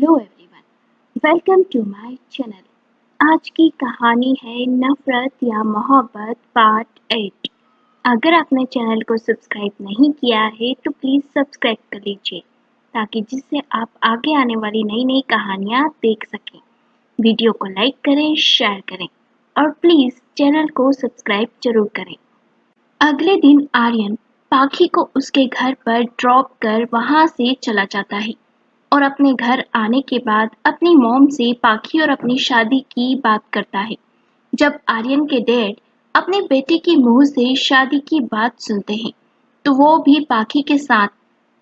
Hello everyone, welcome to my channel. आज की कहानी है नफरत या मोहब्बत पार्ट 8। अगर आपने चैनल को सब्सक्राइब नहीं किया है तो प्लीज़ सब्सक्राइब कर लीजिए ताकि जिससे आप आगे आने वाली नई नई कहानियाँ देख सकें। वीडियो को लाइक करें, शेयर करें और प्लीज़ चैनल को सब्सक्राइब जरूर करें। अगले दिन आर्यन पाखी को उसके घर पर ड्रॉप कर वहाँ से चला जाता है और अपने घर आने के बाद अपनी मॉम से पाखी और अपनी शादी की बात करता है। जब आर्यन के डैड अपने बेटे के मुंह से शादी की बात सुनते हैं तो वो भी पाखी के साथ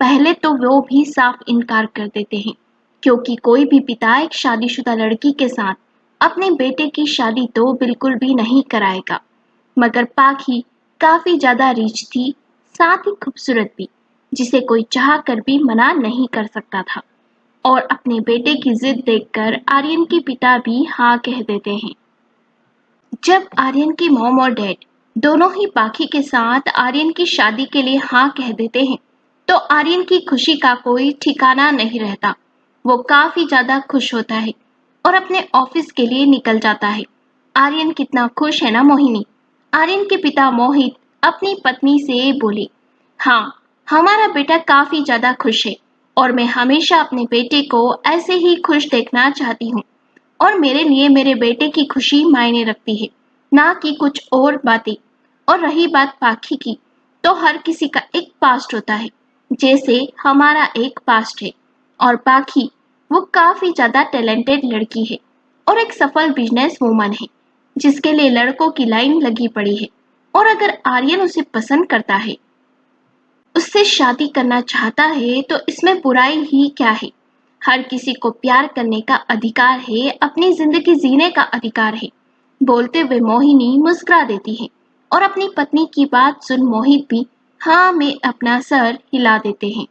पहले तो वो भी साफ इनकार कर देते हैं, क्योंकि कोई भी पिता एक शादीशुदा लड़की के साथ अपने बेटे की शादी तो बिल्कुल भी नहीं कराएगा। मगर पाखी काफी ज्यादा रिच थी, साथ ही खूबसूरत भी, जिसे कोई चाह कर भी मना नहीं कर सकता था। और अपने बेटे की जिद देखकर आर्यन के पिता भी हाँ कह देते हैं। जब आर्यन की मॉम और डैड दोनों ही पाखी के साथ आर्यन की शादी के लिए हाँ कह देते हैं तो आर्यन की खुशी का कोई ठिकाना नहीं रहता। वो काफी ज्यादा खुश होता है और अपने ऑफिस के लिए निकल जाता है। आर्यन कितना खुश है ना मोहिनी। आर्यन के पिता मोहित अपनी पत्नी से बोले, हाँ, हमारा बेटा काफी ज्यादा खुश है और मैं हमेशा अपने बेटे को ऐसे ही खुश देखना चाहती हूँ और मेरे लिए मेरे बेटे की खुशी मायने रखती है, ना कि कुछ और बातें। और रही बात पाखी की, तो हर किसी का एक पास्ट होता है, जैसे हमारा एक पास्ट है। और पाखी वो काफी ज्यादा टैलेंटेड लड़की है और एक सफल बिजनेस वूमन है जिसके लिए लड़कों की लाइन लगी पड़ी है। और अगर आर्यन उसे पसंद करता है, उससे शादी करना चाहता है तो इसमें बुराई ही क्या है। हर किसी को प्यार करने का अधिकार है, अपनी जिंदगी जीने का अधिकार है। बोलते हुए मोहिनी मुस्कुरा देती है और अपनी पत्नी की बात सुन मोहित भी हाँ में अपना सर हिला देते हैं।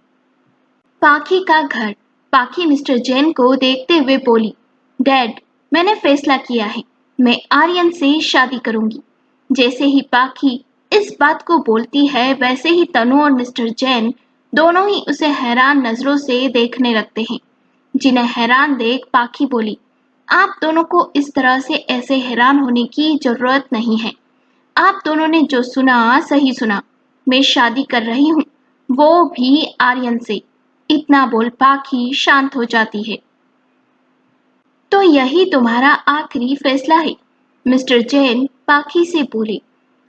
पाखी का घर। पाखी मिस्टर जैन को देखते हुए बोली, डैड, मैंने फैसला किया है, मैं आर्यन से शादी करूंगी। जैसे ही पाखी इस बात को बोलती है वैसे ही तनु और मिस्टर जैन दोनों ही उसे हैरान नजरों से देखने लगते हैं। जिन्हें हैरान देख पाखी बोली, आप दोनों को इस तरह से ऐसे हैरान होने की जरूरत नहीं है। आप दोनों ने जो सुना सही सुना, मैं शादी कर रही हूँ, वो भी आर्यन से। इतना बोल पाखी शांत हो जाती है। तो यही तुम्हारा आखिरी फैसला है? मिस्टर जैन पाखी से बोले,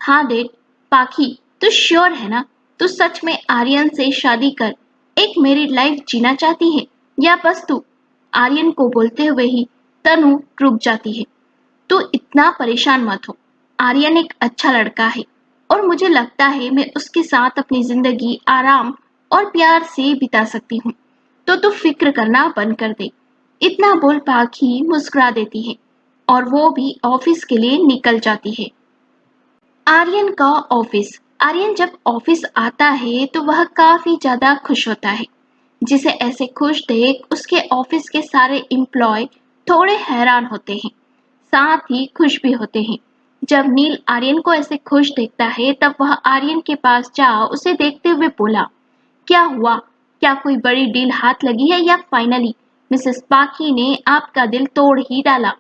हाँ डैड। पाखी, तू श्योर है ना? तू सच में आर्यन से शादी कर एक मैरिड लाइफ जीना चाहती है या बस तू? आर्यन को बोलते हुए ही तनु रुक जाती है। तू इतना परेशान मत हो, आर्यन एक अच्छा लड़का है और मुझे लगता है मैं उसके साथ अपनी जिंदगी आराम और प्यार से बिता सकती हूँ। तो तू फिक्र करना बंद कर दे। इतना बोल पाखी मुस्कुरा देती है और वो भी ऑफिस के लिए निकल जाती है। आर्यन का ऑफिस। आर्यन जब ऑफिस आता है तो वह काफी ज्यादा खुश होता है। जिसे ऐसे खुश देख उसके ऑफिस के सारे एम्प्लॉय थोड़े हैरान होते हैं, साथ ही खुश भी होते हैं। जब नील आर्यन को ऐसे खुश देखता है तब वह आर्यन के पास जा उसे देखते हुए बोला, क्या हुआ? क्या कोई बड़ी डील हाथ लगी है या फाइनली मिसेस पाखी ने आपका दिल तोड़ ही डाला?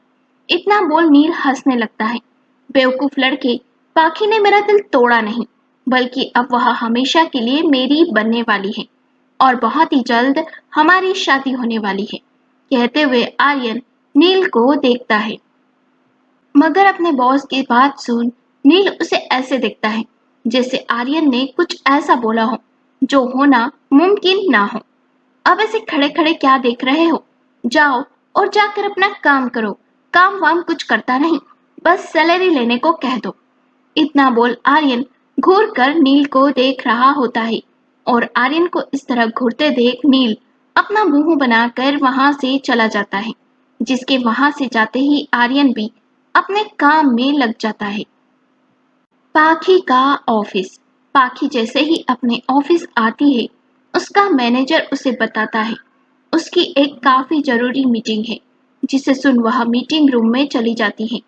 इतना बोल नील हंसने लगता है। बेवकूफ लड़के, पाखी ने मेरा दिल तोड़ा नहीं, बल्कि अब वह हमेशा के लिए मेरी बनने वाली है और बहुत ही जल्द हमारी शादी होने वाली है। कहते हुए आर्यन नील को देखता है, मगर अपने बॉस की बात सुन नील उसे ऐसे देखता है जैसे आर्यन ने कुछ ऐसा बोला हो जो होना मुमकिन ना हो। अब ऐसे खड़े खड़े क्या देख रहे हो? जाओ और जाकर अपना काम करो। काम वाम कुछ करता नहीं, बस सैलरी लेने को कह दो। इतना बोल आर्यन घूर कर नील को देख रहा होता है और आर्यन को इस तरह घूरते देख नील अपना मुंह बनाकर वहां से चला जाता है, जिसके वहां से जाते ही आर्यन भी अपने काम में लग जाता है। पाखी का ऑफिस। पाखी जैसे ही अपने ऑफिस आती है उसका मैनेजर उसे बताता है उसकी एक काफी जरूरी मीटिंग है, जिसे सुन वह मीटिंग रूम में चली जाती है,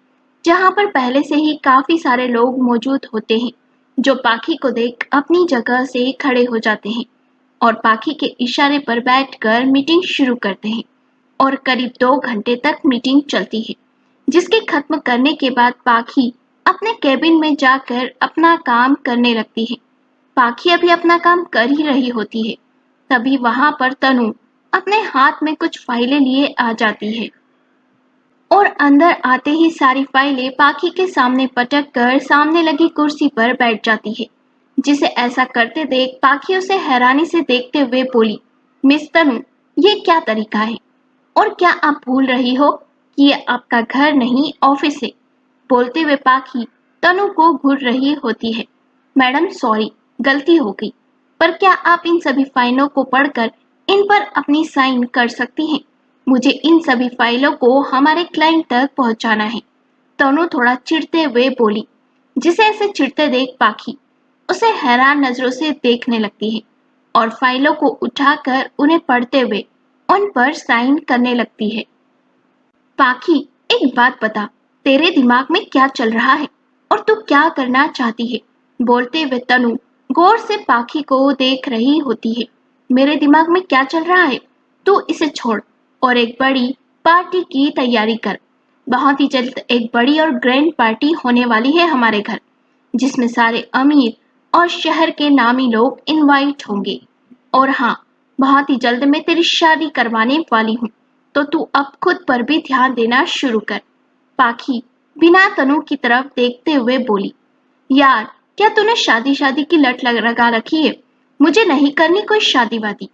जहां पर पहले से ही काफी सारे लोग मौजूद होते हैं जो पाखी को देख अपनी जगह से खड़े हो जाते हैं और पाखी के इशारे पर बैठकर मीटिंग शुरू करते हैं। और करीब 2 घंटे तक मीटिंग चलती है, जिसके खत्म करने के बाद पाखी अपने केबिन में जाकर अपना काम करने लगती है। पाखी अभी अपना काम कर ही रही होती है, तभी वहां पर तनु अपने हाथ में कुछ फाइलें लिए आ जाती है और अंदर आते ही सारी फाइलें पाखी के सामने पटक कर सामने लगी कुर्सी पर बैठ जाती है। जिसे ऐसा करते देख पाखी उसे हैरानी से देखते हुए बोली, मिस तनु, ये क्या तरीका है? और क्या आप भूल रही हो कि ये आपका घर नहीं ऑफिस है? बोलते हुए पाखी तनु को घूर रही होती है। मैडम सॉरी, गलती हो गई, पर क्या आप इन सभी फाइलों को पढ़कर इन पर अपनी साइन कर सकती हैं? मुझे इन सभी फाइलों को हमारे क्लाइंट तक पहुंचाना है। तनु थोड़ा चिढ़ते हुए बोली। जिसे ऐसे चिढ़ते देख पाखी उसे हैरान नजरों से देखने लगती है और फाइलों को उठाकर उन्हें पढ़ते हुए उन पर साइन करने लगती है। पाखी, एक बात बता, तेरे दिमाग में क्या चल रहा है और तू क्या करना चाहती है? बोलते हुए तनु गौर से पाखी को देख रही होती है। मेरे दिमाग में क्या चल रहा है? तू इसे छोड़ और एक बड़ी पार्टी की तैयारी कर। बहुत ही जल्द एक बड़ी और ग्रैंड पार्टी होने वाली है हमारे घर, जिसमें सारे अमीर और शहर के नामी लोग इनवाइट होंगे। और हाँ, बहुत ही जल्द मैं तेरी शादी करवाने वाली हूँ, तो तू अब खुद पर भी ध्यान देना शुरू कर। पाखी बिना तनु की तरफ देखते हुए बोली, यार क्या तूने शादी शादी की लत लगा रखी है? मुझे नहीं करनी कोई शादी वादी।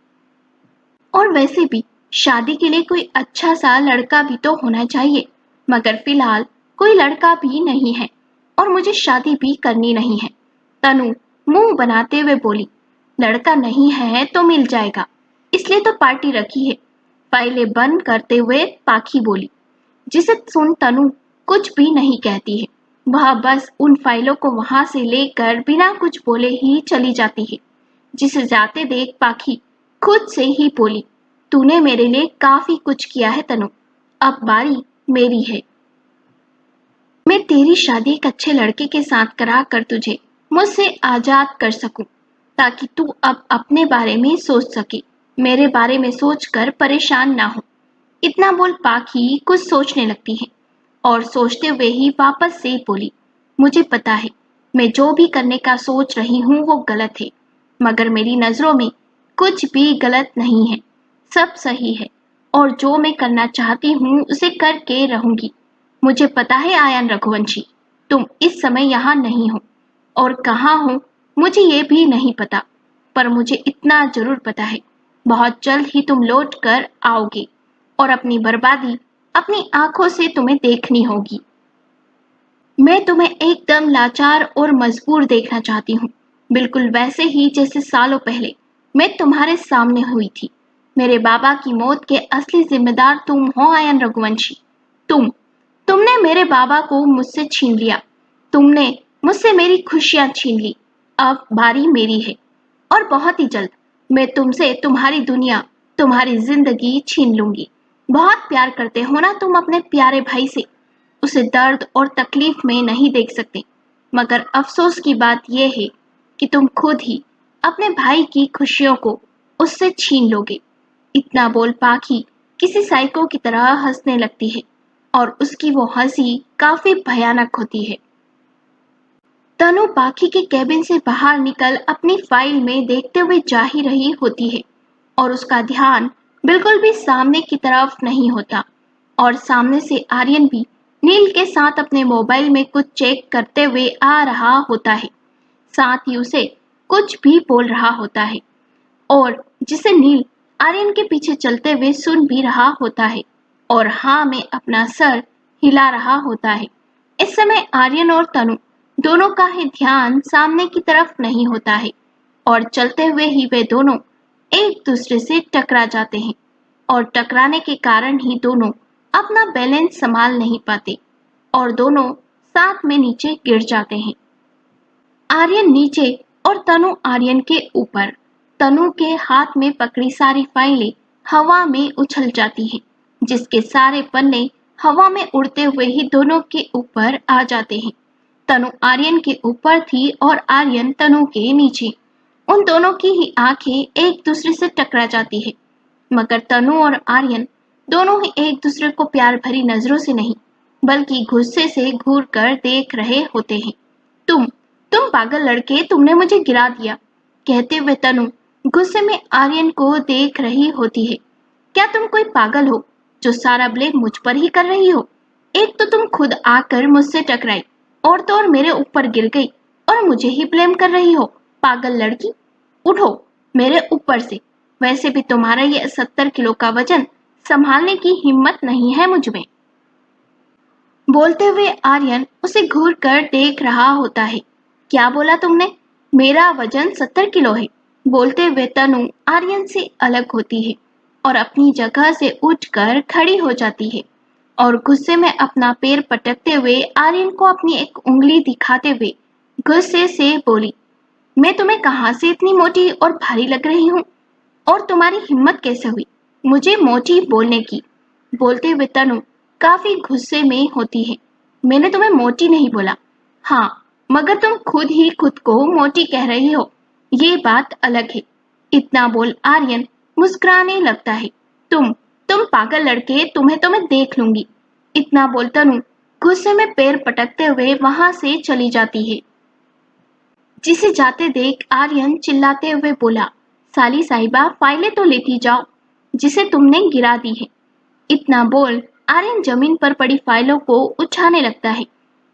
और वैसे भी शादी के लिए कोई अच्छा सा लड़का भी तो होना चाहिए, मगर फिलहाल कोई लड़का भी नहीं है और मुझे शादी भी करनी नहीं है। तनु मुंह बनाते हुए बोली, लड़का नहीं है तो मिल जाएगा, इसलिए तो पार्टी रखी है। फाइलें बंद करते हुए पाखी बोली। जिसे सुन तनु कुछ भी नहीं कहती है। वह बस उन फाइलों को वहां से लेकर बिना कुछ बोले ही चली जाती है। जिसे जाते देख पाखी खुद से ही बोली, तूने मेरे लिए काफी कुछ किया है तनु, अब बारी मेरी है। मैं तेरी शादी एक अच्छे लड़के के साथ करा कर तुझे मुझसे आजाद कर सकूं, ताकि तू अब अपने बारे में सोच सके, मेरे बारे में सोचकर परेशान ना हो। इतना बोल पाखी कुछ सोचने लगती है और सोचते हुए ही वापस से बोली, मुझे पता है मैं जो भी करने का सोच रही हूँ वो गलत है, मगर मेरी नजरों में कुछ भी गलत नहीं है, सब सही है और जो मैं करना चाहती हूँ उसे करके रहूंगी। मुझे पता है आयन रघुवंशी, तुम इस समय यहाँ नहीं हो और कहाँ हो मुझे ये भी नहीं पता, पर मुझे इतना जरूर पता है, बहुत जल्द ही तुम लौट कर आओगे और अपनी बर्बादी अपनी आंखों से तुम्हें देखनी होगी। मैं तुम्हें एकदम लाचार और मजबूर देखना चाहती हूँ, बिल्कुल वैसे ही जैसे सालों पहले मैं तुम्हारे सामने हुई थी। मेरे बाबा की मौत के असली जिम्मेदार तुम हो आयन रघुवंशी। तुमने मेरे बाबा को मुझसे छीन लिया, तुमने मुझसे मेरी खुशियां छीन ली। अब बारी मेरी है और बहुत ही जल्द मैं तुमसे तुम्हारी दुनिया, तुम्हारी जिंदगी छीन लूंगी। बहुत प्यार करते हो ना तुम अपने प्यारे भाई से, उसे दर्द और तकलीफ में नहीं देख सकते, मगर अफसोस की बात यह है कि तुम खुद ही अपने भाई की खुशियों को उससे छीन लोगे। इतना बोल पाखी किसी साइको की तरह हंसने लगती है और उसकी वो हंसी काफी भयानक होती है। तनु पाखी के केबिन से बाहर निकल अपनी फाइल में देखते हुए जा ही रही होती है और उसका ध्यान बिल्कुल भी सामने की तरफ नहीं होता और सामने से आर्यन भी नील के साथ अपने मोबाइल में कुछ चेक करते हुए आ रहा होता है, साथ ही उसे कुछ भी बोल रहा होता है और जिसे नील आर्यन के पीछे चलते हुए सुन भी रहा होता है और हाँ में अपना सर हिला रहा होता है। इस समय आर्यन और तनु दोनों का ही ध्यान सामने की तरफ नहीं होता है और चलते हुए ही वे दोनों एक दूसरे से टकरा जाते हैं और टकराने के कारण ही दोनों अपना बैलेंस संभाल नहीं पाते और दोनों साथ में नीचे गिर जाते हैं। आर्यन नीचे और तनु आर्यन के ऊपर। तनु के हाथ में पकड़ी सारी फाइलें हवा में उछल जाती हैं, जिसके सारे पन्ने हवा में उड़ते हुए ही दोनों के ऊपर आ जाते हैं। तनु आर्यन के ऊपर थी और आर्यन तनु के नीचे। उन दोनों की ही आंखें एक दूसरे से टकरा जाती है, मगर तनु और आर्यन दोनों ही एक दूसरे को प्यार भरी नजरों से नहीं बल्कि गुस्से से घूर कर देख रहे होते हैं। तुम पागल लड़के, तुमने मुझे गिरा दिया, कहते हुए तनु गुस्से में आर्यन को देख रही होती है। क्या तुम कोई पागल हो जो सारा ब्लेम मुझ पर ही कर रही हो? एक तो तुम खुद आकर मुझसे टकराई और तो और मेरे ऊपर गिर गई और मुझे ही ब्लेम कर रही हो। पागल लड़की, उठो मेरे ऊपर से। वैसे भी तुम्हारा ये 70 किलो का वजन संभालने की हिम्मत नहीं है मुझ में। बोलते हुए आर्यन उसे घूर कर देख रहा होता है। क्या बोला तुमने? मेरा वजन 70 किलो है। बोलते हुए तनु आर्यन से अलग होती है और अपनी जगह से उठकर खड़ी हो जाती है और गुस्से में अपना पैर पटकते हुए आर्यन को अपनी एक उंगली दिखाते हुए गुस्से से बोली, मैं तुम्हें कहाँ से इतनी मोटी और भारी लग रही हूँ? और तुम्हारी हिम्मत कैसे हुई मुझे मोटी बोलने की? बोलते हुए तनु काफी गुस्से में होती है। मैंने तुम्हें मोटी नहीं बोला। हाँ, मगर तुम खुद ही खुद को मोटी कह रही हो, ये बात अलग है। इतना बोल आर्यन मुस्कुराने लगता है। तुम पागल लड़के, तुम्हें तो मैं देख लूंगी। इतना बोल तनु गुस्से में पैर पटकते हुए वहां से चली जाती है। जिसे जाते देख आर्यन चिल्लाते हुए बोला, साली साहिबा, फाइलें तो लेती जाओ जिसे तुमने गिरा दी है। इतना बोल आर्यन जमीन पर पड़ी फाइलों को उठाने लगता है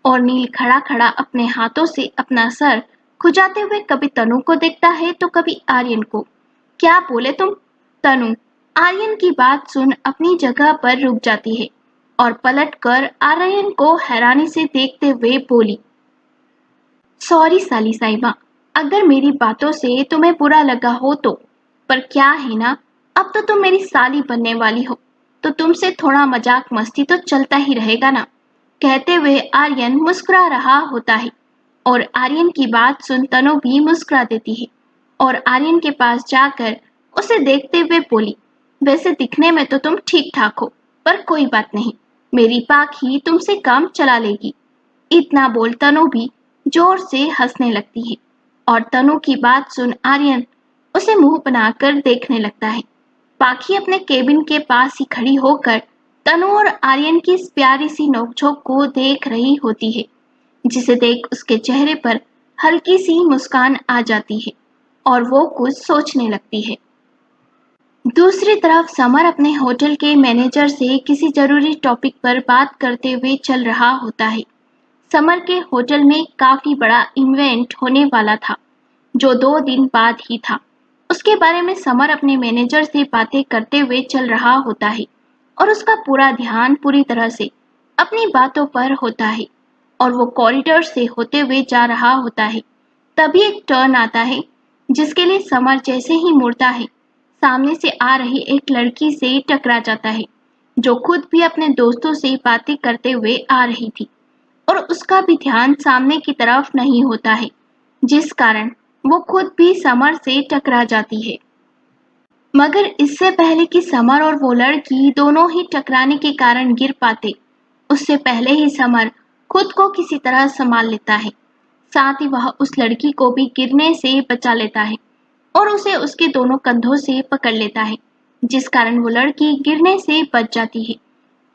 और नील खड़ा खड़ा अपने हाथों से अपना सर खुजाते हुए कभी तनु को देखता है तो कभी आर्यन को। क्या बोले तुम? तनु आर्यन की बात सुन अपनी जगह पर रुक जाती है और पलटकर आर्यन को हैरानी से देखते हुए बोली, सॉरी साली साहिबा, अगर मेरी बातों से तुम्हें बुरा लगा हो तो। पर क्या है ना, अब तो तुम मेरी साली बनने वाली हो तो तुमसे थोड़ा मजाक मस्ती तो चलता ही रहेगा ना। कहते हुए आर्यन मुस्कुरा रहा होता है और आर्यन की बात सुन तनु भी मुस्कुरा देती है और आर्यन के पास जाकर उसे देखते हुए बोली, वैसे दिखने में तो तुम ठीक ठाक हो, पर कोई बात नहीं, मेरी पाक ही तुमसे काम चला लेगी। इतना बोल तनु भी जोर से हंसने लगती है और तनु की बात सुन आर्यन उसे मुंह बनाकर देखने लगता है। पाखी अपने केबिन के पास ही खड़ी होकर तनु और आर्यन की इस प्यारी सी नोकझोंक को देख रही होती है, जिसे देख उसके चेहरे पर हल्की सी मुस्कान आ जाती है और वो कुछ सोचने लगती है। दूसरी तरफ समर अपने होटल के मैनेजर से किसी जरूरी टॉपिक पर बात करते हुए चल रहा होता है। समर के होटल में काफी बड़ा इवेंट होने वाला था जो 2 दिन बाद ही था। उसके बारे में समर अपने मैनेजर से बातें करते हुए चल रहा होता है और उसका पूरा ध्यान पूरी तरह से अपनी बातों पर होता है और वो कॉरिडोर से होते हुए जा रहा होता है। तभी एक टर्न आता है जिसके लिए समर जैसे ही मुड़ता है, सामने से आ रही एक लड़की से टकरा जाता है जो खुद भी अपने दोस्तों से बातें करते हुए आ रही थी और उसका भी ध्यान सामने की तरफ नहीं होता है, जिस कारण वो खुद भी समर से टकरा जाती है। मगर इससे पहले कि समर और वो लड़की दोनों ही टकराने के कारण गिर पाते, उससे पहले ही समर खुद को किसी तरह संभाल लेता है। साथ ही वह उस लड़की को भी गिरने से बचा लेता है और उसे उसके दोनों कंधों से पकड़ लेता है, जिस कारण वो लड़की गिरने से बच जाती है।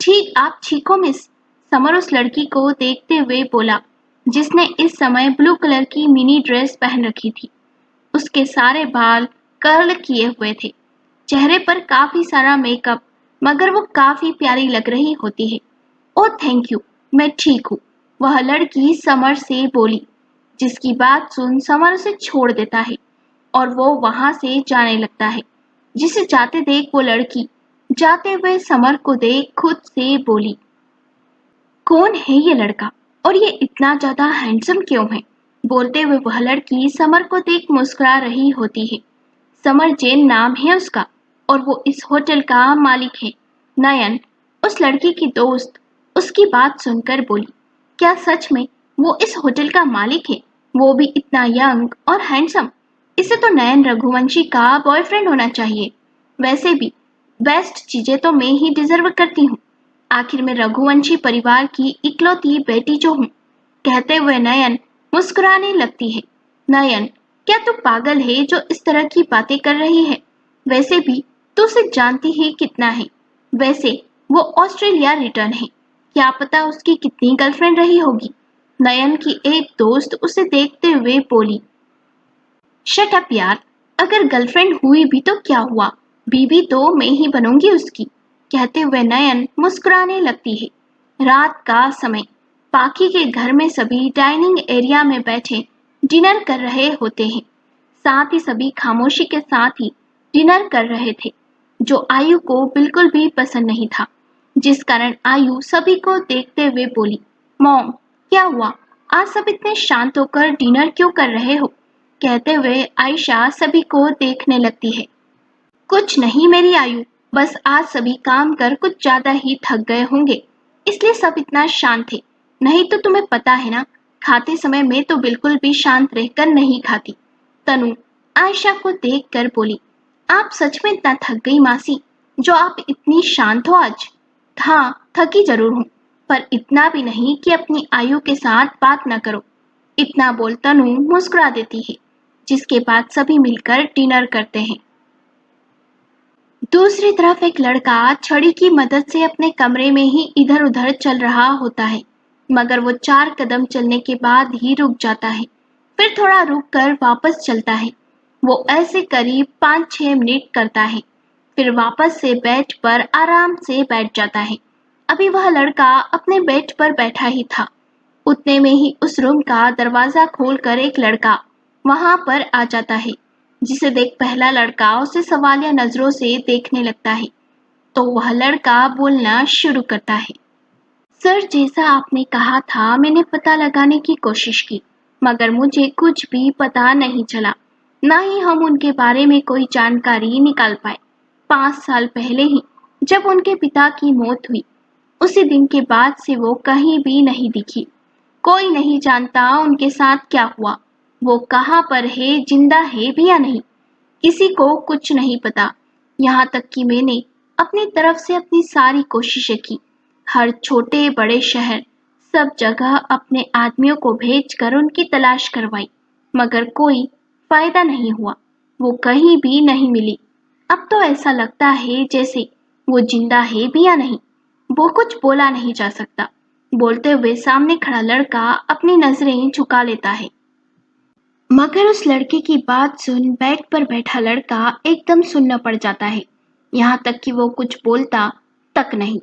ठीक, आप ठीक हो मिस? समर उस लड़की को देखते हुए बोला, जिसने इस समय ब्लू कलर की मिनी ड्रेस पहन रखी थी। उसके सारे बाल कर्ल किए हुए थे, चेहरे पर काफी सारा मेकअप, मगर वो काफी प्यारी लग रही होती है। ओह थैंक यू, मैं ठीक हूँ, वह लड़की समर से बोली, जिसकी बात सुन समर उसे छोड़ देता है और वो वहां से जाने लगता है। जिसे जाते देख वो लड़की जाते हुए समर को देख खुद से बोली, कौन है ये लड़का और ये इतना ज्यादा हैंडसम क्यों है? बोलते हुए वह लड़की समर को देख मुस्कुरा रही होती है। समर जैन नाम है उसका और वो इस होटल का मालिक है। नयन, उस लड़की की दोस्त, उसकी बात सुनकर बोली, क्या सच में वो इस होटल का मालिक है? वो भी इतना यंग और हैंडसम? इसे तो नयन रघुवंशी का बॉयफ्रेंड होना चाहिए। वैसे भी बेस्ट चीजें तो मैं ही डिजर्व करती हूँ, आखिर मैं रघुवंशी परिवार की इकलौती बेटी जो हूँ। कहते हुए नयन मुस्कुराने लगती है। नयन, क्या तू पागल है जो इस तरह की बातें कर रही है? वैसे भी तू उसे जानती ही कितना है। वैसे वो ऑस्ट्रेलिया रिटर्न है, क्या पता उसकी कितनी गर्लफ्रेंड रही होगी। नयन की एक दोस्त उसे देखते हुए बोली। शट अप यार, अगर गर्लफ्रेंड हुई भी तो क्या हुआ, बीवी तो मैं ही बनूंगी उसकी। कहते हुए नयन मुस्कुराने लगती है। रात का समय, पाखी के घर में सभी डाइनिंग एरिया में बैठे डिनर कर रहे होते हैं। साथ ही सभी खामोशी के साथ ही डिनर कर रहे थे, जो आयु को बिल्कुल भी पसंद नहीं था। जिस कारण आयु सभी को देखते हुए बोली, मॉम, क्या हुआ, आज सब इतने शांत होकर डिनर क्यों कर रहे हो। कहते हुए आयशा सभी को देखने लगती है। कुछ नहीं मेरी आयु, बस आज सभी काम कर कुछ ज्यादा ही थक गए होंगे, इसलिए सब इतना शांत थे। नहीं तो तुम्हें पता है ना, खाते समय मैं तो बिल्कुल भी शांत रहकर नहीं खाती। तनु आयशा को देखकर बोली, आप सच में इतना थक गई मासी, जो आप इतनी शांत हो आज। हाँ, थकी जरूर हूँ, पर इतना भी नहीं कि अपनी आयु के साथ बात न करो। इतना बोल तनु मुस्कुरा देती है, जिसके बाद सभी मिलकर डिनर करते हैं। दूसरी तरफ एक लड़का छड़ी की मदद से अपने कमरे में ही इधर उधर चल रहा होता है, मगर वो 4 कदम चलने के बाद ही रुक जाता है, फिर थोड़ा रुक कर वापस चलता है। वो ऐसे करीब 5-6 मिनट करता है, फिर वापस से बेड पर आराम से बैठ जाता है। अभी वह लड़का अपने बेड पर बैठा ही था, उतने में ही उस रूम का दरवाजा खोलकर एक लड़का वहां पर आ जाता है, जिसे देख पहला लड़का उसे सवालिया नजरों से देखने लगता है। तो वह लड़का बोलना शुरू करता है। सर, जैसा आपने कहा था मैंने पता लगाने की कोशिश की, मगर मुझे कुछ भी पता नहीं चला, ना ही हम उनके बारे में कोई जानकारी निकाल पाए। 5 साल पहले ही जब उनके पिता की मौत हुई, उसी दिन के बाद से वो कहीं भी नहीं दिखी। कोई नहीं जानता उनके साथ क्या हुआ, वो कहाँ पर है, जिंदा है भी या नहीं, किसी को कुछ नहीं पता। यहाँ तक कि मैंने अपनी तरफ से अपनी सारी कोशिशें की, हर छोटे बड़े शहर, सब जगह अपने आदमियों को भेजकर उनकी तलाश करवाई, मगर कोई फायदा नहीं हुआ। वो कहीं भी नहीं मिली। अब तो ऐसा लगता है जैसे वो जिंदा है भी या नहीं। वो कुछ बोला नहीं जा सकता। बोलते हुए सामने खड़ा लड़का अपनी नजरें झुका लेता है, मगर उस लड़के की बात सुन बेड पर बैठा लड़का एकदम सुन्न पड़ जाता है, यहाँ तक कि वो कुछ बोलता तक नहीं।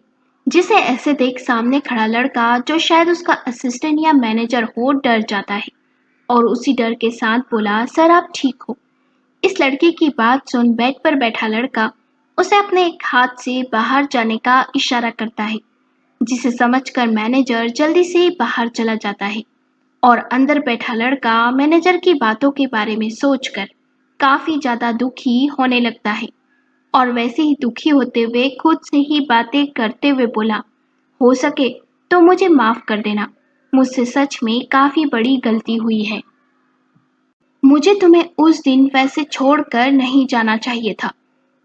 जिसे ऐसे देख सामने खड़ा लड़का, जो शायद उसका असिस्टेंट या मैनेजर हो, डर जाता है और उसी डर के साथ बोला, सर आप ठीक हो। इस लड़के की बात सुन बेड पर बैठा लड़का उसे अपने एक हाथ से बाहर जाने का इशारा करता है, जिसे समझकर मैनेजर जल्दी से बाहर चला जाता है और अंदर बैठा लड़का मैनेजर की बातों के बारे में सोचकर काफी ज्यादा दुखी होने लगता है और वैसे ही दुखी होते हुए खुद से ही बातें करते हुए बोला, हो सके तो मुझे माफ कर देना, मुझसे सच में काफी बड़ी गलती हुई है। मुझे तुम्हें उस दिन वैसे छोड़कर नहीं जाना चाहिए था।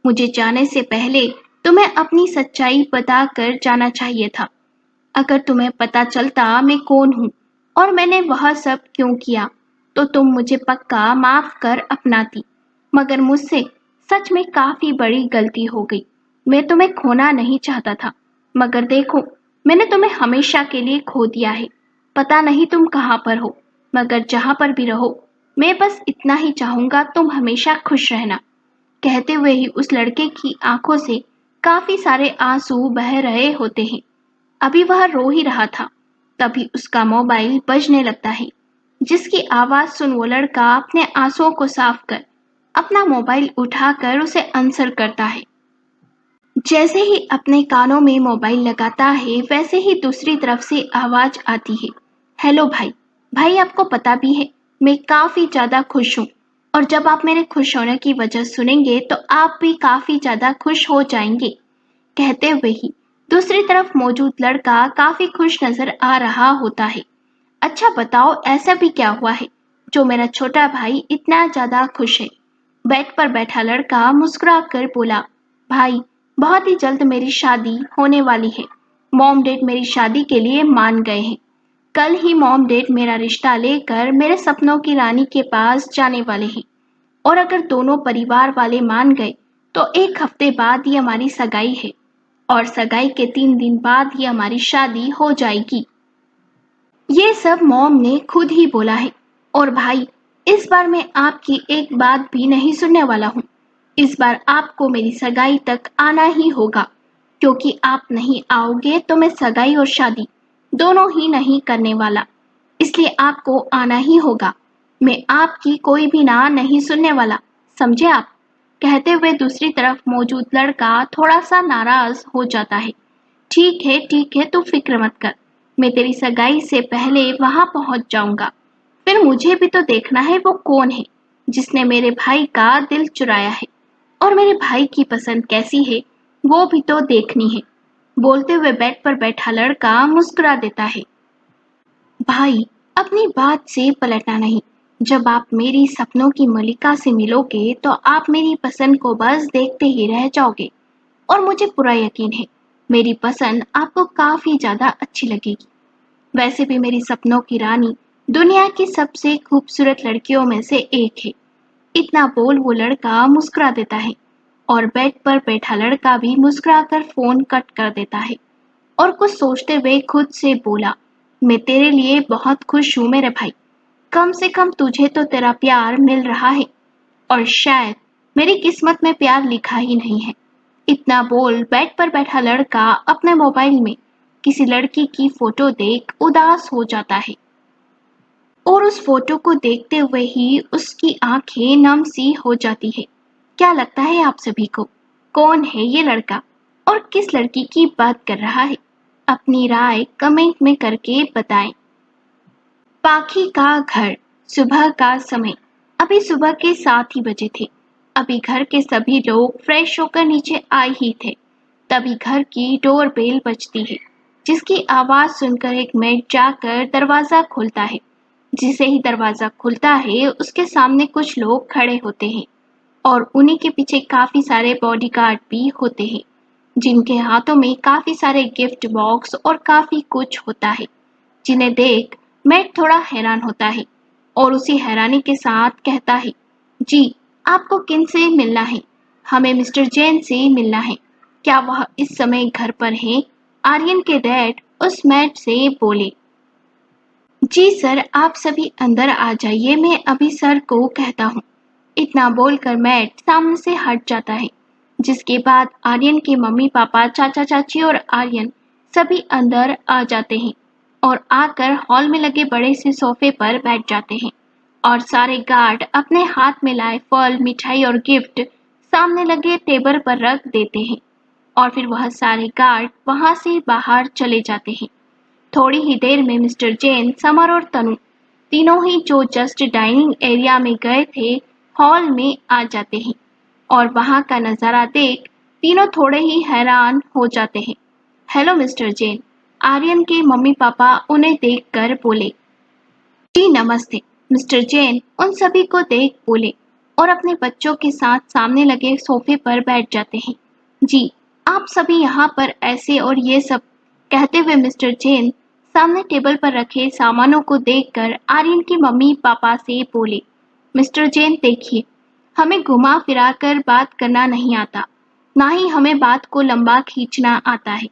मुझे जाने से पहले तुम्हें अपनी सच्चाई बताकर जाना चाहिए था। अगर तुम्हें पता चलता मैं कौन हूँ और मैंने वह सब क्यों किया, तो तुम मुझे पक्का माफ कर अपनाती। मगर मुझसे सच में काफी बड़ी गलती हो गई। मैं तुम्हें खोना नहीं चाहता था, मगर देखो मैंने तुम्हें हमेशा के लिए खो दिया है। पता नहीं तुम कहाँ पर हो, मगर जहाँ पर भी रहो मैं बस इतना ही चाहूंगा, तुम हमेशा खुश रहना। कहते हुए ही उस लड़के की आंखों से काफी सारे आंसू बह रहे होते हैं। अभी वह रो ही रहा था, तभी उसका मोबाइल बजने लगता है, जिसकी आवाज सुन वो लड़का अपने आंसुओं को साफ कर अपना मोबाइल उठाकर उसे आंसर करता है। जैसे ही अपने कानों में मोबाइल लगाता है, वैसे ही दूसरी तरफ से आवाज आती है, हेलो भाई। भाई आपको पता भी है मैं काफी ज्यादा खुश हूँ, और जब आप मेरे खुश होने की वजह सुनेंगे तो आप भी काफी ज्यादा खुश हो जाएंगे। कहते हुए ही दूसरी तरफ मौजूद लड़का काफी खुश नजर आ रहा होता है। अच्छा बताओ ऐसा भी क्या हुआ है जो मेरा छोटा भाई इतना ज्यादा खुश है। बेड पर बैठा लड़का मुस्कुरा कर बोला, भाई बहुत ही जल्द मेरी शादी होने वाली है। मॉम डैड मेरी शादी के लिए मान गए हैं। कल ही मॉम डैड मेरा रिश्ता लेकर मेरे सपनों की रानी के पास जाने वाले हैं, और अगर दोनों परिवार वाले मान गए तो 1 हफ्ते बाद ही हमारी सगाई है। और सगाई के 3 दिन बाद ही हमारी शादी हो जाएगी। ये सब मॉम ने खुद ही बोला है। और भाई, इस बार मैं आपकी एक बात भी नहीं सुनने वाला हूँ। इस बार आपको मेरी सगाई तक आना ही होगा, क्योंकि आप नहीं आओगे तो मैं सगाई और शादी दोनों ही नहीं करने वाला। इसलिए आपको आना ही होगा। मैं आपकी कोई भी ना नहीं सुनने वाला, समझे आप? कहते हुए दूसरी तरफ मौजूद लड़का थोड़ा सा नाराज हो जाता है। ठीक है, तू फिक्र मत कर। मैं तेरी सगाई से पहले वहां पहुंच जाऊंगा। फिर मुझे भी तो देखना है वो कौन है जिसने मेरे भाई का दिल चुराया है, और मेरे भाई की पसंद कैसी है वो भी तो देखनी है। बोलते हुए बेड पर बैठा लड़का मुस्कुरा देता है। भाई, अपनी बात से पलटना नहीं। जब आप मेरी सपनों की मलिका से मिलोगे तो आप मेरी पसंद को बस देखते ही रह जाओगे। और मुझे पूरा यकीन है, मेरी पसंद आपको काफी ज्यादा अच्छी लगेगी। वैसे भी मेरी सपनों की रानी दुनिया की सबसे खूबसूरत लड़कियों में से एक है। इतना बोल वो लड़का मुस्कुरा देता है, और बेड पर बैठा लड़का भी मुस्कुराकर फोन कट कर देता है और कुछ सोचते हुए खुद से बोला, मैं तेरे लिए बहुत खुश हूँ मेरे भाई। कम से कम तुझे तो तेरा प्यार मिल रहा है, और शायद मेरी किस्मत में प्यार लिखा ही नहीं है। इतना बोल बेड पर बैठा लड़का अपने मोबाइल में किसी लड़की की फोटो देख उदास हो जाता है, और उस फोटो को देखते हुए ही उसकी आंखें नम सी हो जाती है। क्या लगता है आप सभी को, कौन है ये लड़का और किस लड़की की बात कर रहा है? अपनी राय कमेंट में करके बताएं। पाखी का घर। सुबह का समय। अभी सुबह के 7 ही बजे थे। अभी घर के सभी लोग फ्रेश होकर नीचे आए ही थे। तभी घर की डोर बेल बजती है, जिसकी आवाज सुनकर एक मेड जाकर दरवाजा खोलता है। जिसे ही दरवाजा खुलता है उसके सामने कुछ लोग खड़े होते हैं, और उन्हीं के पीछे काफी सारे बॉडीगार्ड भी होते हैं, जिनके हाथों में काफी सारे गिफ्ट बॉक्स और काफी कुछ होता है, जिन्हें देख मैं थोड़ा हैरान होता है और उसी हैरानी के साथ कहता है, जी, आपको किन से मिलना है? हमें मिस्टर जैन से मिलना है। क्या वह इस समय घर पर हैं? आर्यन के डैड उस मैट से बोले। जी सर, आप सभी अंदर आ जाइए, मैं अभी सर को कहता हूँ। इतना बोलकर मैट सामने से हट जाता है, जिसके बाद आर्यन के मम्मी पापा, चाचा चाची और आर्यन सभी अंदर आ जाते हैं और आकर हॉल में लगे बड़े से सोफे पर बैठ जाते हैं। और सारे गार्ड अपने हाथ में लाए फल, मिठाई और गिफ्ट सामने लगे टेबल पर रख देते हैं, और फिर वह सारे गार्ड वहां से बाहर चले जाते हैं। थोड़ी ही देर में मिस्टर जैन, समर और तनु तीनों ही, जो जस्ट डाइनिंग एरिया में गए थे, हॉल में आ जाते हैं, और वहां का नजारा देख तीनों थोड़े ही हैरान हो जाते हैं। हेलो मिस्टर जैन, आर्यन के मम्मी पापा उन्हें देखकर बोले। जी नमस्ते। मिस्टर जैन उन सभी को देख बोले और अपने बच्चों के साथ सामने लगे सोफे पर बैठ जाते हैं। जी, आप सभी यहाँ पर ऐसे और ये सब, कहते हुए मिस्टर जैन सामने टेबल पर रखे सामानों को देखकर आर्यन की मम्मी पापा से बोले। मिस्टर जैन देखिए, हमें घुमा फिरा कर बात करना नहीं आता, ना ही हमें बात को लंबा खींचना आता है,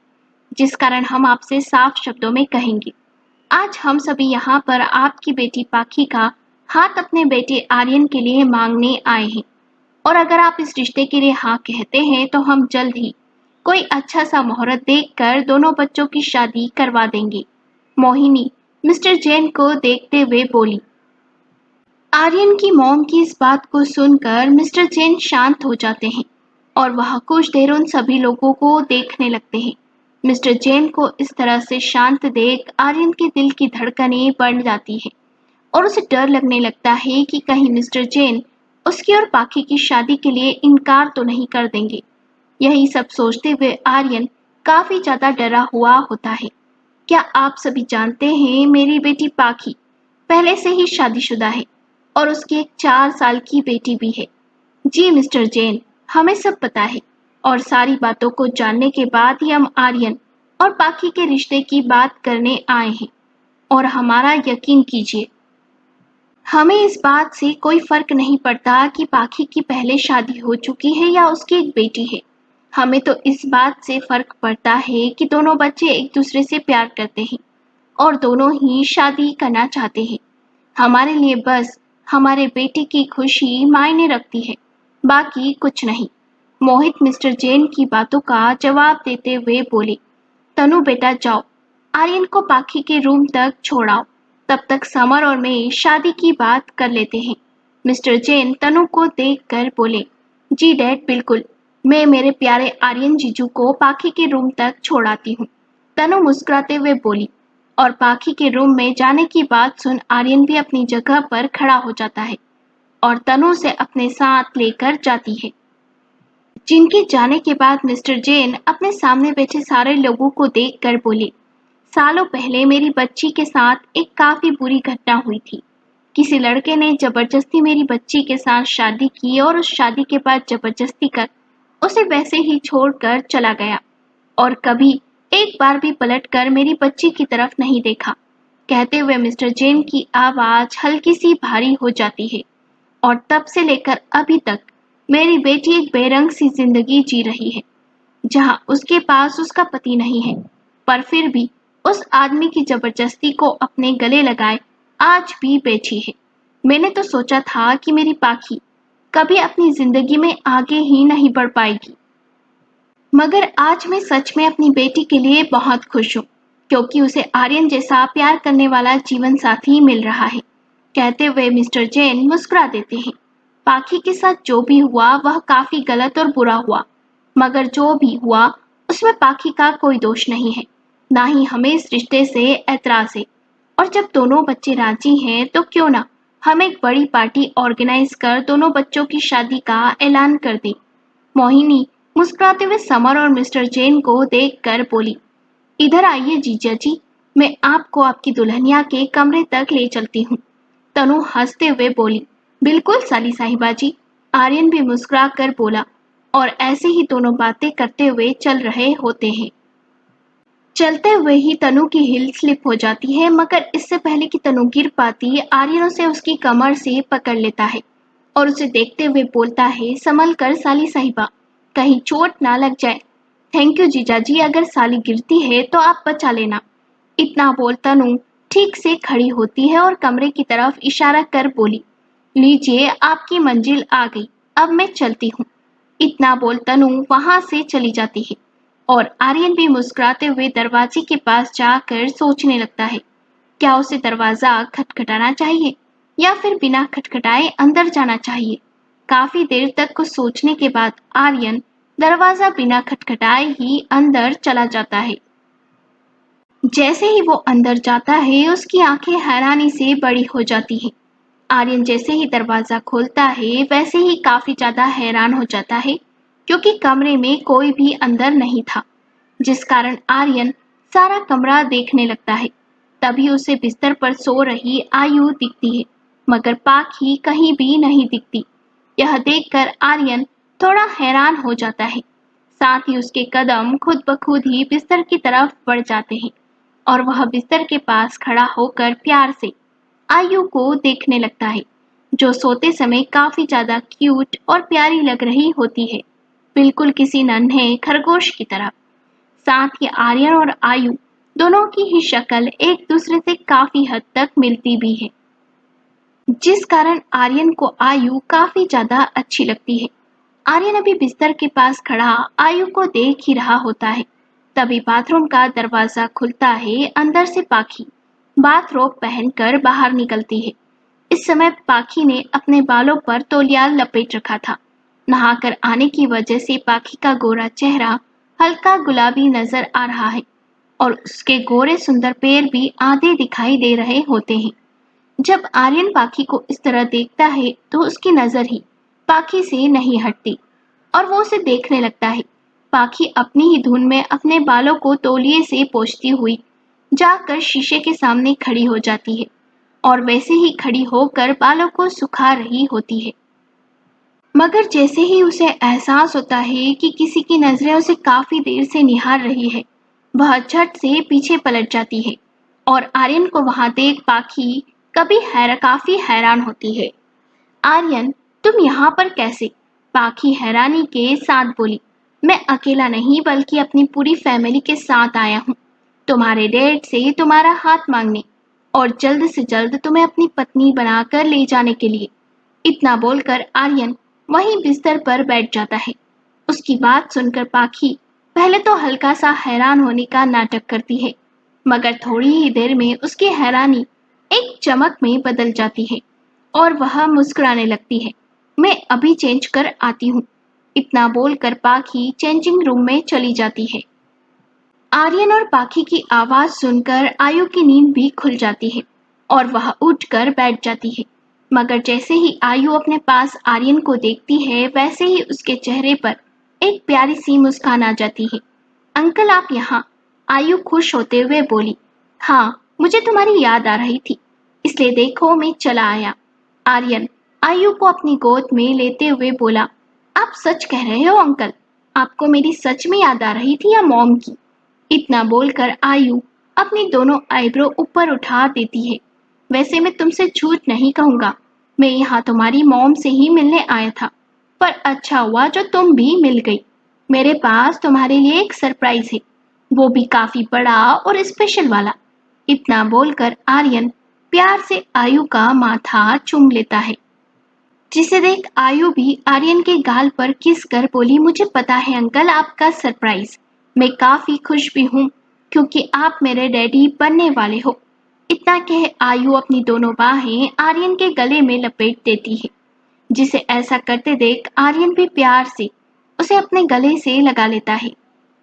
जिस कारण हम आपसे साफ शब्दों में कहेंगे। आज हम सभी यहाँ पर आपकी बेटी पाखी का हाथ अपने बेटे आर्यन के लिए मांगने आए हैं, और अगर आप इस रिश्ते के लिए हाँ कहते हैं तो हम जल्द ही कोई अच्छा सा मुहूर्त देखकर दोनों बच्चों की शादी करवा देंगे। मोहिनी मिस्टर जैन को देखते हुए बोली। आर्यन की मॉम की इस बात को सुनकर मिस्टर जैन शांत हो जाते हैं, और वह कुछ देर उन सभी लोगों को देखने लगते हैं। मिस्टर जैन को इस तरह से शांत देख आर्यन के दिल की धड़कनें बढ़ जाती है, और उसे डर लगने लगता है कि कहीं मिस्टर जैन उसकी और पाखी की शादी के लिए इनकार तो नहीं कर देंगे। यही सब सोचते हुए आर्यन काफी ज्यादा डरा हुआ होता है। क्या आप सभी जानते हैं, मेरी बेटी पाखी पहले से ही शादीशुदा है, और उसकी एक 4 साल की बेटी भी है। जी मिस्टर जैन, हमें सब पता है, और सारी बातों को जानने के बाद ही हम आर्यन और पाखी के रिश्ते की बात करने आए हैं, और हमारा यकीन कीजिए, हमें इस बात से कोई फर्क नहीं पड़ता कि पाखी की पहले शादी हो चुकी है या उसकी एक बेटी है। हमें तो इस बात से फर्क पड़ता है कि दोनों बच्चे एक दूसरे से प्यार करते हैं और दोनों ही शादी करना चाहते हैं। हमारे लिए बस हमारे बेटे की खुशी मायने रखती है, बाकी कुछ नहीं। मोहित मिस्टर जैन की बातों का जवाब देते हुए बोले, तनु बेटा जाओ, आर्यन को पाखी के रूम तक छोड़ाओ। तब तक समर और मैं शादी की बात कर लेते हैं। मिस्टर जैन तनु को देखकर बोले, जी डैड बिल्कुल, मैं मेरे प्यारे आर्यन जीजू को पाखी के रूम तक छोड़ाती हूँ। तनु मुस्कुराते हुए बोली, और पाखी के रूम में जाने की बात सुन आर्यन भी अपनी जगह पर खड़ा हो जाता है और तनु से अपने साथ लेकर जाती है। जिनके जाने के बाद मिस्टर जैन अपने सामने बैठे सारे लोगों को देखकर बोले, सालों पहले मेरी बच्ची के साथ एक काफी बुरी घटना हुई थी। किसी लड़के ने जबरदस्ती मेरी बच्ची के साथ शादी की और उस शादी के बाद जबरदस्ती कर उसे वैसे ही छोड़कर चला गया और कभी एक बार भी पलटकर मेरी बच्ची की तरफ नहीं देखा। कहते हुए मिस्टर जैन की आवाज हल्की सी भारी हो जाती है। और तब से लेकर अभी तक मेरी बेटी एक बेरंग सी जिंदगी जी रही है, जहां उसके पास उसका पति नहीं है, पर फिर भी उस आदमी की जबरदस्ती को अपने गले लगाए आज भी बैठी है। मैंने तो सोचा था कि मेरी पाखी कभी अपनी जिंदगी में आगे ही नहीं बढ़ पाएगी, मगर आज मैं सच में अपनी बेटी के लिए बहुत खुश हूँ, क्योंकि उसे आर्यन जैसा प्यार करने वाला जीवन साथी मिल रहा है। कहते हुए मिस्टर जैन मुस्कुरा देते हैं। पाखी के साथ जो भी हुआ वह काफी गलत और बुरा हुआ, मगर जो भी हुआ उसमें पाखी का कोई दोष नहीं है, ना ही हमें इस रिश्ते से ऐतराज है। और जब दोनों बच्चे राजी हैं तो क्यों ना हम एक बड़ी पार्टी ऑर्गेनाइज कर दोनों बच्चों की शादी का ऐलान कर दें। मोहिनी मुस्कुराते हुए समर और मिस्टर जैन को देखकर बोली, इधर आइए जीजा जी, मैं आपको आपकी दुल्हनिया के कमरे तक ले चलती हूँ। तनु हंसते हुए बोली, बिल्कुल साली साहिबा जी। आर्यन भी मुस्कुरा कर बोला, और ऐसे ही दोनों बातें करते हुए चल रहे होते हैं। चलते हुए ही तनु की हिल स्लिप हो जाती है, मगर इससे पहले कि तनु गिर पाती, आर्यन उसे उसकी कमर से पकड़ लेता है और उसे देखते हुए बोलता है, संभल कर साली साहिबा, कहीं चोट ना लग जाए। थैंक यू जीजा जी, अगर साली गिरती है तो आप बचा लेना। इतना बोल तनु ठीक से खड़ी होती है और कमरे की तरफ इशारा कर बोली, लीजिए आपकी मंजिल आ गई, अब मैं चलती हूँ। इतना बोल तनु वहां से चली जाती है और आर्यन भी मुस्कुराते हुए दरवाजे के पास जाकर सोचने लगता है, क्या उसे दरवाजा खटखटाना चाहिए या फिर बिना खटखटाए अंदर जाना चाहिए। काफी देर तक कुछ सोचने के बाद आर्यन दरवाजा बिना खटखटाए ही अंदर चला जाता है। जैसे ही वो अंदर जाता है उसकी आंखें हैरानी से बड़ी हो जाती हैं। आर्यन जैसे ही दरवाजा खोलता है वैसे ही काफी ज्यादा हैरान हो जाता है, क्योंकि कमरे में कोई भी अंदर नहीं था, जिस कारण आर्यन सारा कमरा देखने लगता है। तभी उसे बिस्तर पर सो रही आयु दिखती है, मगर पाखी कहीं भी नहीं दिखती। यह देखकर आर्यन थोड़ा हैरान हो जाता है। साथ ही उसके कदम खुद ब खुद ही बिस्तर की तरफ बढ़ जाते हैं और वह बिस्तर के पास खड़ा होकर प्यार से आयु को देखने लगता है, जो सोते समय काफी ज्यादा क्यूट और प्यारी लग रही होती है, बिल्कुल किसी नन्हे खरगोश की तरह। साथ ही आर्यन और आयु दोनों की ही शक्ल एक दूसरे से काफी हद तक मिलती भी है, जिस कारण आर्यन को आयु काफी ज्यादा अच्छी लगती है। आर्यन अभी बिस्तर के पास खड़ा आयु को देख ही रहा होता है, तभी बाथरूम का दरवाजा खुलता है। अंदर से पाखी बाथरोब पहनकर बाहर निकलती है। इस समय पाखी ने अपने बालों पर तौलिया लपेट रखा था। नहाकर आने की वजह से पाखी का गोरा चेहरा हल्का गुलाबी नजर आ रहा है और उसके गोरे सुंदर पैर भी आधे दिखाई दे रहे होते हैं। जब आर्यन पाखी को इस तरह देखता है तो उसकी नजर ही पाखी से नहीं हटती और वो उसे देखने लगता है। पाखी अपनी ही धुन में अपने बालों को तौलिए से पोंछती हुई जाकर शीशे के सामने खड़ी हो जाती है और वैसे ही खड़ी होकर बालों को सुखा रही होती है। मगर जैसे ही उसे एहसास होता है कि किसी की नजरें उसे काफी देर से निहार रही है, वह झट से पीछे पलट जाती है और आर्यन को वहां देख पाखी काफी हैरान होती है। आर्यन, तुम यहाँ पर कैसे? पाखी हैरानी के साथ बोली। मैं अकेला नहीं बल्कि अपनी पूरी फैमिली के साथ आया हूँ तुम्हारे डैड से तुम्हारा हाथ मांगने और जल्द से जल्द तुम्हें अपनी पत्नी बनाकर ले जाने के लिए। इतना बोलकर आर्यन वहीं बिस्तर पर बैठ जाता है। उसकी बात सुनकर पाखी पहले तो हल्का सा हैरान होने का नाटक करती है, मगर थोड़ी ही देर में उसकी हैरानी एक चमक में बदल जाती है और वह मुस्कुराने लगती है। मैं अभी चेंज कर आती हूँ। इतना बोलकर पाखी चेंजिंग रूम में चली जाती है। आर्यन और पाखी की आवाज सुनकर आयु की नींद भी खुल जाती है और वह उठकर बैठ जाती है। मगर जैसे ही आयु अपने पास आर्यन को देखती है वैसे ही उसके चेहरे पर एक प्यारी सी मुस्कान आ जाती है। अंकल आप यहाँ? आयु खुश होते हुए बोली। हाँ, मुझे तुम्हारी याद आ रही थी, इसलिए देखो मैं चला आया। आर्यन आयु को अपनी गोद में लेते हुए बोला। आप सच कह रहे हो अंकल? आपको मेरी सच में याद आ रही थी या मॉम की? इतना बोलकर आयु अपनी दोनों आईब्रो ऊपर उठा देती है। वैसे मैं तुमसे झूठ नहीं कहूंगा, मैं यहाँ तुम्हारी मॉम से ही मिलने आया था, पर अच्छा हुआ जो तुम भी मिल गई। मेरे पास तुम्हारे लिए एक सरप्राइज है, वो भी काफी बड़ा और स्पेशल वाला। इतना बोलकर आर्यन प्यार से आयु का माथा चूम लेता है, जिसे देख आयु भी आर्यन के गाल पर किस कर बोली। मुझे पता है अंकल आपका सरप्राइज, मैं काफी खुश भी हूँ क्योंकि आप मेरे डैडी बनने वाले हो। इतना कह आयु अपनी दोनों बाहें आर्यन के गले में लपेट देती है, जिसे ऐसा करते देख आर्यन भी प्यार से उसे अपने गले से लगा लेता है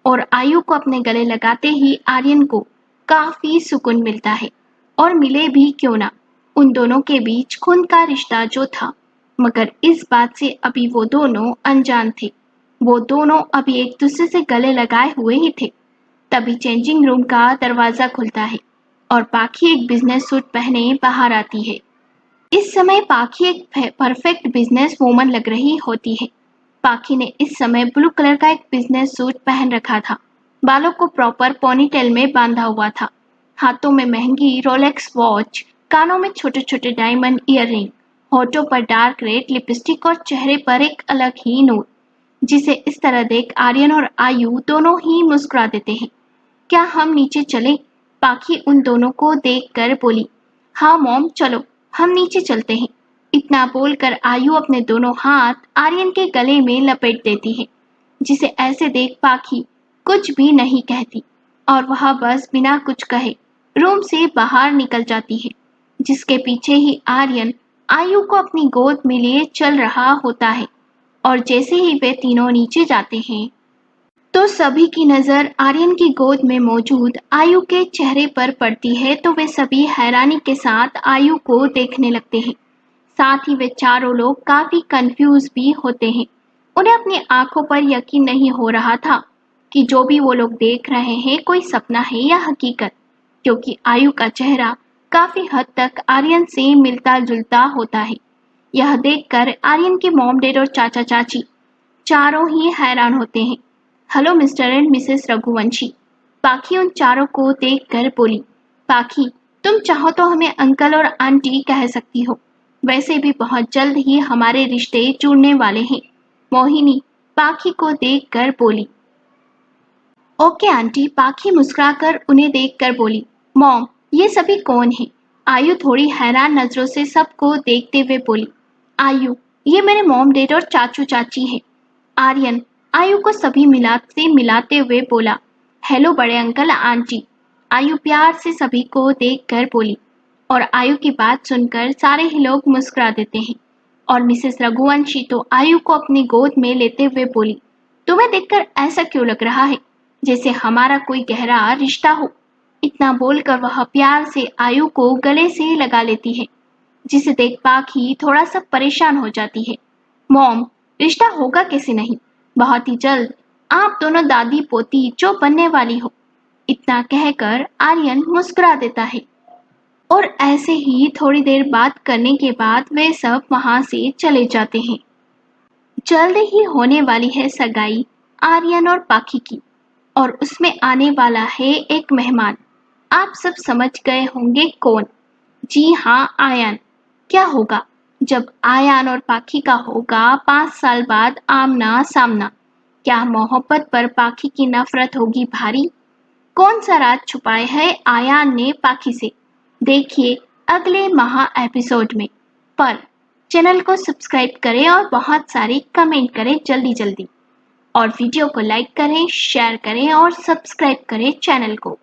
और आयु को अपने गले लगाते ही आर्यन को काफी सुकून मिलता है। और मिले भी क्यों ना, उन दोनों के बीच खून का रिश्ता जो था, मगर इस बात से अभी वो दोनों अनजान थे। वो दोनों अभी एक दूसरे से गले लगाए हुए ही थे। तभी चेंजिंग रूम का दरवाजा खुलता है और पाखी एक बिजनेस सूट पहने बाहर आती है। इस समय पाखी एक परफेक्ट बिजनेस वूमन लग रही होती है। पाखी ने इस समय ब्लू कलर का एक बिजनेस सूट पहन रखा था, बालों को प्रॉपर पोनीटेल में बांधा हुआ था, हाथों में महंगी रोलेक्स वॉच, कानों में छोटे छोटे डायमंड ईयररिंग, होठों पर डार्क रेड लिपस्टिक और चेहरे पर एक अलग ही नूर, जिसे इस तरह देख आर्यन और आयु दोनों ही मुस्कुरा देते हैं। क्या हम नीचे चले? पाखी उन दोनों को देखकर बोली। हाँ मॉम चलो, हम नीचे चलते हैं। इतना बोलकर आयु अपने दोनों हाथ आर्यन के गले में लपेट देती है, जिसे ऐसे देख पाखी कुछ भी नहीं कहती और वह बस बिना कुछ कहे रूम से बाहर निकल जाती है, जिसके पीछे ही आर्यन आयु को अपनी गोद में लिए चल रहा होता है। और जैसे ही वे तीनों नीचे जाते हैं तो सभी की नजर आर्यन की गोद में मौजूद आयु के चेहरे पर पड़ती है, तो वे सभी हैरानी के साथ आयु को देखने लगते हैं। साथ ही वे चारों लोग काफी कंफ्यूज भी होते हैं। उन्हें अपनी आंखों पर यकीन नहीं हो रहा था कि जो भी वो लोग देख रहे हैं कोई सपना है या हकीकत, क्योंकि आयु का चेहरा काफी हद तक आर्यन से मिलता जुलता होता है। यह देखकर आर्यन के मॉम डैड और चाचा चाची चारों ही हैरान होते हैं। Hello mister and Mrs Raghuvanshi, पाखी उन चारों को देखकर बोली। पाखी, तुम चाहो तो हमें अंकल और आंटी कह सकती हो, वैसे भी बहुत जल्द ही हमारे रिश्ते जुड़ने वाले हैं। मोहिनी पाखी को देखकर बोली। ओके आंटी, पाखी मुस्कुराकर उन्हें देखकर बोली। मॉम, ये सभी कौन है? आयु थोड़ी हैरान नजरों से सबको देखते हुए बोली। आयु, ये मेरे मॉम डैड और चाचू चाची हैं। आर्यन आयु को सभी मिलाते हुए बोला। हेलो बड़े अंकल आंटी। आयु प्यार से सभी को देखकर बोली और आयु की बात सुनकर सारे ही लोग मुस्कुरा देते हैं। और मिसेस रघुवंशी तो आयु को अपनी गोद में लेते हुए बोली। तुम्हें देखकर ऐसा क्यों लग रहा है जैसे हमारा कोई गहरा रिश्ता हो? इतना बोलकर वह प्यार से आयु को गले से लगा लेती है, जिसे देख पाखी थोड़ा सा परेशान हो जाती है। मॉम, रिश्ता होगा कैसे नहीं, बहुत ही जल्द आप दोनों दादी पोती जो बनने वाली हो। इतना कहकर आर्यन मुस्कुरा देता है और ऐसे ही थोड़ी देर बात करने के बाद वे सब वहां से चले जाते हैं। जल्द ही होने वाली है सगाई आर्यन और पाखी की, और उसमें आने वाला है एक मेहमान। आप सब समझ गए होंगे कौन। जी हाँ, आयान। क्या होगा जब आयान और पाखी का होगा 5 साल बाद आमना सामना? क्या मोहब्बत पर पाखी की नफरत होगी भारी? कौन सा राज छुपाए है आयान ने पाखी से? देखिए अगले महा एपिसोड में। पर चैनल को सब्सक्राइब करें और बहुत सारे कमेंट करें जल्दी जल्दी। और वीडियो को लाइक करें, शेयर करें और सब्सक्राइब करें चैनल को।